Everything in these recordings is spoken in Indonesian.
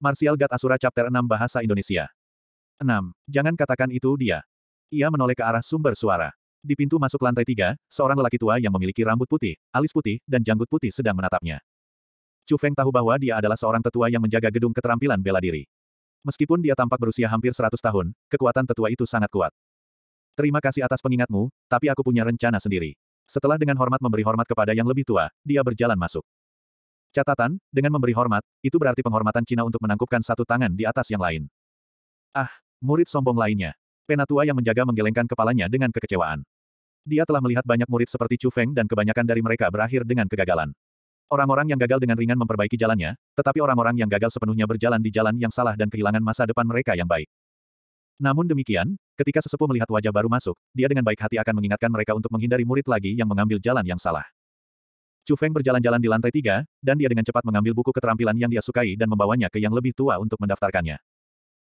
Martial God Asura Chapter 6 Bahasa Indonesia. 6. Jangan katakan itu dia. Ia menoleh ke arah sumber suara. Di pintu masuk lantai 3, seorang lelaki tua yang memiliki rambut putih, alis putih, dan janggut putih sedang menatapnya. Chu Feng tahu bahwa dia adalah seorang tetua yang menjaga gedung keterampilan bela diri. Meskipun dia tampak berusia hampir 100 tahun, kekuatan tetua itu sangat kuat. Terima kasih atas pengingatmu, tapi aku punya rencana sendiri. Setelah dengan hormat memberi hormat kepada yang lebih tua, dia berjalan masuk. Catatan, dengan memberi hormat, itu berarti penghormatan Cina untuk menangkupkan satu tangan di atas yang lain. Ah, murid sombong lainnya. Penatua yang menjaga menggelengkan kepalanya dengan kekecewaan. Dia telah melihat banyak murid seperti Chu Feng dan kebanyakan dari mereka berakhir dengan kegagalan. Orang-orang yang gagal dengan ringan memperbaiki jalannya, tetapi orang-orang yang gagal sepenuhnya berjalan di jalan yang salah dan kehilangan masa depan mereka yang baik. Namun demikian, ketika sesepuh melihat wajah baru masuk, dia dengan baik hati akan mengingatkan mereka untuk menghindari murid lagi yang mengambil jalan yang salah. Chu Feng berjalan-jalan di lantai 3, dan dia dengan cepat mengambil buku keterampilan yang dia sukai dan membawanya ke yang lebih tua untuk mendaftarkannya.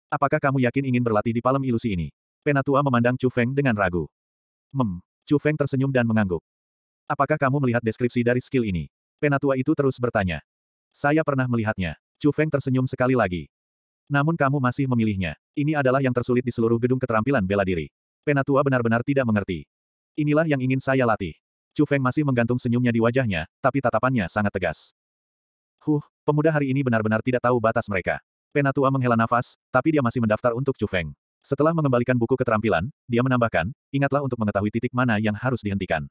Apakah kamu yakin ingin berlatih di palem ilusi ini? Penatua memandang Chu Feng dengan ragu. Chu Feng tersenyum dan mengangguk. Apakah kamu melihat deskripsi dari skill ini? Penatua itu terus bertanya. Saya pernah melihatnya. Chu Feng tersenyum sekali lagi. Namun kamu masih memilihnya. Ini adalah yang tersulit di seluruh gedung keterampilan bela diri. Penatua benar-benar tidak mengerti. Inilah yang ingin saya latih. Chu Feng masih menggantung senyumnya di wajahnya, tapi tatapannya sangat tegas. Pemuda hari ini benar-benar tidak tahu batas mereka. Penatua menghela nafas, tapi dia masih mendaftar untuk Chu Feng. Setelah mengembalikan buku keterampilan, dia menambahkan, ingatlah untuk mengetahui titik mana yang harus dihentikan.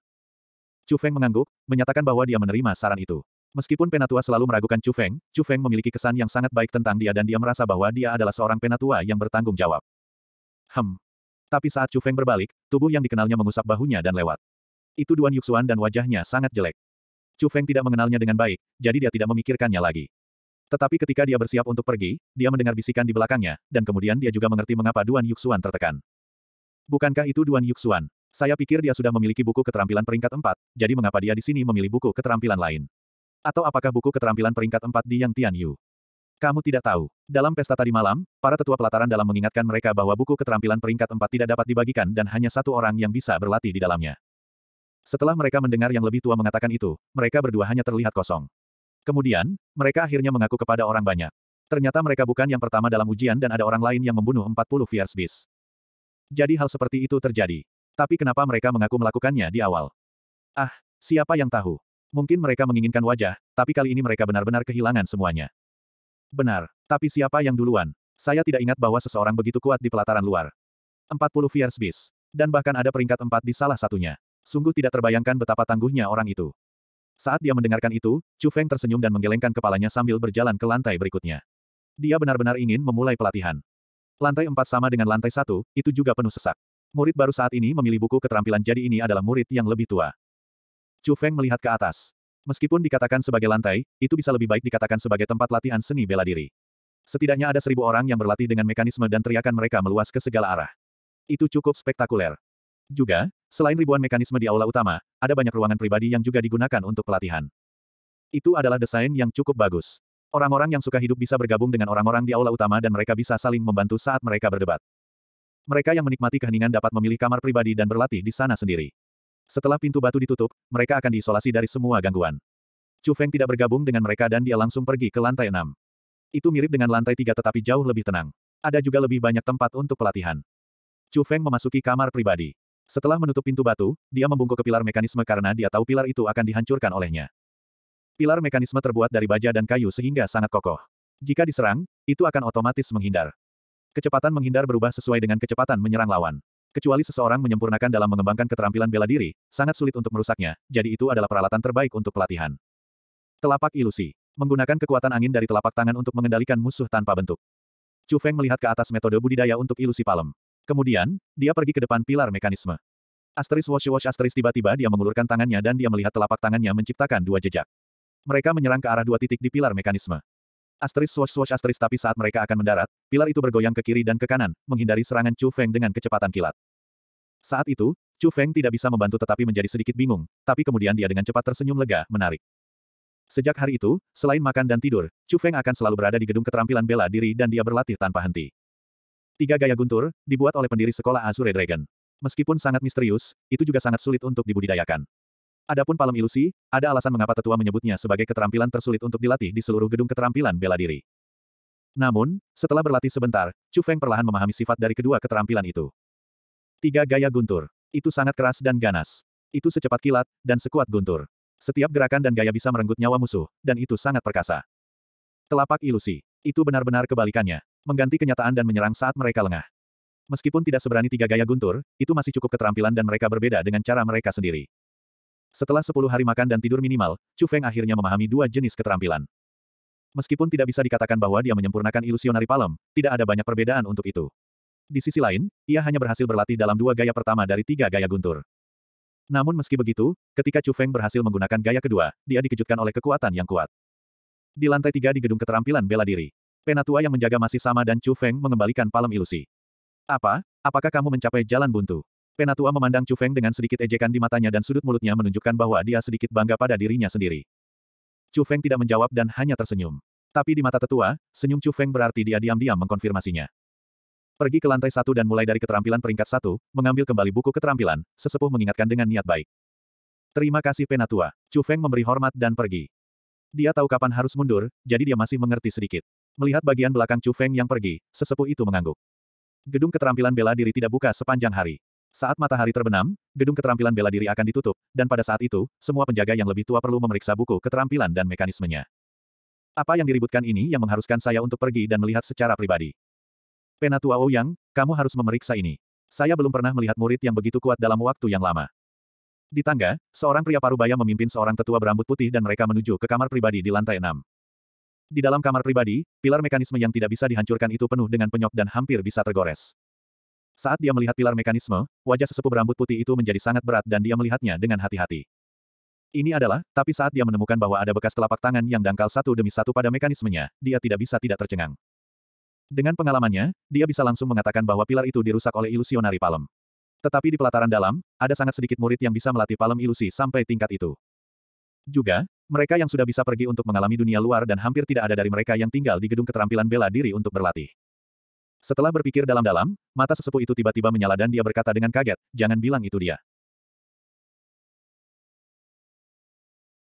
Chu Feng mengangguk, menyatakan bahwa dia menerima saran itu. Meskipun penatua selalu meragukan Chu Feng memiliki kesan yang sangat baik tentang dia dan dia merasa bahwa dia adalah seorang penatua yang bertanggung jawab. Tapi saat Chu Feng berbalik, tubuh yang dikenalnya mengusap bahunya dan lewat. Itu Duan Yuxuan dan wajahnya sangat jelek. Chu Feng tidak mengenalnya dengan baik, jadi dia tidak memikirkannya lagi. Tetapi ketika dia bersiap untuk pergi, dia mendengar bisikan di belakangnya, dan kemudian dia juga mengerti mengapa Duan Yuxuan tertekan. Bukankah itu Duan Yuxuan? Saya pikir dia sudah memiliki buku keterampilan peringkat 4, jadi mengapa dia di sini memilih buku keterampilan lain? Atau apakah buku keterampilan peringkat 4 di Yang Tianyu? Kamu tidak tahu. Dalam pesta tadi malam, para tetua pelataran dalam mengingatkan mereka bahwa buku keterampilan peringkat 4 tidak dapat dibagikan dan hanya satu orang yang bisa berlatih di dalamnya. Setelah mereka mendengar yang lebih tua mengatakan itu, mereka berdua hanya terlihat kosong. Kemudian, mereka akhirnya mengaku kepada orang banyak. Ternyata mereka bukan yang pertama dalam ujian dan ada orang lain yang membunuh 40 Fierce Beast. Jadi hal seperti itu terjadi. Tapi kenapa mereka mengaku melakukannya di awal? Siapa yang tahu? Mungkin mereka menginginkan wajah, tapi kali ini mereka benar-benar kehilangan semuanya. Benar, tapi siapa yang duluan? Saya tidak ingat bahwa seseorang begitu kuat di pelataran luar. 40 Fierce Beast. Dan bahkan ada peringkat 4 di salah satunya. Sungguh tidak terbayangkan betapa tangguhnya orang itu. Saat dia mendengarkan itu, Chu Feng tersenyum dan menggelengkan kepalanya sambil berjalan ke lantai berikutnya. Dia benar-benar ingin memulai pelatihan. Lantai 4 sama dengan lantai 1, itu juga penuh sesak. Murid baru saat ini memilih buku keterampilan jadi ini adalah murid yang lebih tua. Chu Feng melihat ke atas. Meskipun dikatakan sebagai lantai, itu bisa lebih baik dikatakan sebagai tempat latihan seni bela diri. Setidaknya ada 1000 orang yang berlatih dengan mekanisme dan teriakan mereka meluas ke segala arah. Itu cukup spektakuler. Juga, selain ribuan mekanisme di aula utama, ada banyak ruangan pribadi yang juga digunakan untuk pelatihan. Itu adalah desain yang cukup bagus. Orang-orang yang suka hidup bisa bergabung dengan orang-orang di aula utama dan mereka bisa saling membantu saat mereka berdebat. Mereka yang menikmati keheningan dapat memilih kamar pribadi dan berlatih di sana sendiri. Setelah pintu batu ditutup, mereka akan diisolasi dari semua gangguan. Chu Feng tidak bergabung dengan mereka dan dia langsung pergi ke lantai 6. Itu mirip dengan lantai 3 tetapi jauh lebih tenang. Ada juga lebih banyak tempat untuk pelatihan. Chu Feng memasuki kamar pribadi. Setelah menutup pintu batu, dia membungkuk ke pilar mekanisme karena dia tahu pilar itu akan dihancurkan olehnya. Pilar mekanisme terbuat dari baja dan kayu sehingga sangat kokoh. Jika diserang, itu akan otomatis menghindar. Kecepatan menghindar berubah sesuai dengan kecepatan menyerang lawan. Kecuali seseorang menyempurnakan dalam mengembangkan keterampilan bela diri, sangat sulit untuk merusaknya, jadi itu adalah peralatan terbaik untuk pelatihan. Telapak ilusi. Menggunakan kekuatan angin dari telapak tangan untuk mengendalikan musuh tanpa bentuk. Chu Feng melihat ke atas metode budidaya untuk ilusi palem. Kemudian, dia pergi ke depan pilar mekanisme. Asterisk tiba-tiba dia mengulurkan tangannya dan dia melihat telapak tangannya menciptakan 2 jejak. Mereka menyerang ke arah 2 titik di pilar mekanisme. Tapi saat mereka akan mendarat, pilar itu bergoyang ke kiri dan ke kanan, menghindari serangan Chu Feng dengan kecepatan kilat. Saat itu, Chu Feng tidak bisa membantu tetapi menjadi sedikit bingung, tapi kemudian dia dengan cepat tersenyum lega, menarik. Sejak hari itu, selain makan dan tidur, Chu Feng akan selalu berada di gedung keterampilan bela diri dan dia berlatih tanpa henti. 3 gaya guntur, dibuat oleh pendiri sekolah Azure Dragon. Meskipun sangat misterius, itu juga sangat sulit untuk dibudidayakan. Adapun palem ilusi, ada alasan mengapa tetua menyebutnya sebagai keterampilan tersulit untuk dilatih di seluruh gedung keterampilan bela diri. Namun, setelah berlatih sebentar, Chu Feng perlahan memahami sifat dari kedua keterampilan itu. 3 gaya guntur. Itu sangat keras dan ganas. Itu secepat kilat, dan sekuat guntur. Setiap gerakan dan gaya bisa merenggut nyawa musuh, dan itu sangat perkasa. Telapak ilusi. Itu benar-benar kebalikannya. Mengganti kenyataan dan menyerang saat mereka lengah. Meskipun tidak seberani 3 gaya guntur, itu masih cukup keterampilan dan mereka berbeda dengan cara mereka sendiri. Setelah 10 hari makan dan tidur minimal, Chu Feng akhirnya memahami 2 jenis keterampilan. Meskipun tidak bisa dikatakan bahwa dia menyempurnakan ilusionari palem, tidak ada banyak perbedaan untuk itu. Di sisi lain, ia hanya berhasil berlatih dalam 2 gaya pertama dari 3 gaya guntur. Namun meski begitu, ketika Chu Feng berhasil menggunakan gaya kedua, dia dikejutkan oleh kekuatan yang kuat. Di lantai 3 di gedung keterampilan bela diri, Penatua yang menjaga masih sama dan Chu Feng mengembalikan palem ilusi. Apa? Apakah kamu mencapai jalan buntu? Penatua memandang Chu Feng dengan sedikit ejekan di matanya dan sudut mulutnya menunjukkan bahwa dia sedikit bangga pada dirinya sendiri. Chu Feng tidak menjawab dan hanya tersenyum. Tapi di mata tetua, senyum Chu Feng berarti dia diam-diam mengkonfirmasinya. Pergi ke lantai 1 dan mulai dari keterampilan peringkat 1, mengambil kembali buku keterampilan, sesepuh mengingatkan dengan niat baik. Terima kasih Penatua. Chu Feng memberi hormat dan pergi. Dia tahu kapan harus mundur, jadi dia masih mengerti sedikit. Melihat bagian belakang Chu Feng yang pergi, sesepuh itu mengangguk. Gedung keterampilan bela diri tidak buka sepanjang hari. Saat matahari terbenam, gedung keterampilan bela diri akan ditutup, dan pada saat itu, semua penjaga yang lebih tua perlu memeriksa buku keterampilan dan mekanismenya. Apa yang diributkan ini yang mengharuskan saya untuk pergi dan melihat secara pribadi? Penatua Ouyang, kamu harus memeriksa ini. Saya belum pernah melihat murid yang begitu kuat dalam waktu yang lama. Di tangga, seorang pria parubaya memimpin seorang tetua berambut putih dan mereka menuju ke kamar pribadi di lantai 6. Di dalam kamar pribadi, pilar mekanisme yang tidak bisa dihancurkan itu penuh dengan penyok dan hampir bisa tergores. Saat dia melihat pilar mekanisme, wajah sesepuh berambut putih itu menjadi sangat berat dan dia melihatnya dengan hati-hati. Ini adalah, tapi saat dia menemukan bahwa ada bekas telapak tangan yang dangkal satu demi satu pada mekanismenya, dia tidak bisa tidak tercengang. Dengan pengalamannya, dia bisa langsung mengatakan bahwa pilar itu dirusak oleh ilusionari palem. Tetapi di pelataran dalam, ada sangat sedikit murid yang bisa melatih palem ilusi sampai tingkat itu. Juga, mereka yang sudah bisa pergi untuk mengalami dunia luar dan hampir tidak ada dari mereka yang tinggal di gedung keterampilan bela diri untuk berlatih. Setelah berpikir dalam-dalam, mata sesepuh itu tiba-tiba menyala dan dia berkata dengan kaget, jangan bilang itu dia.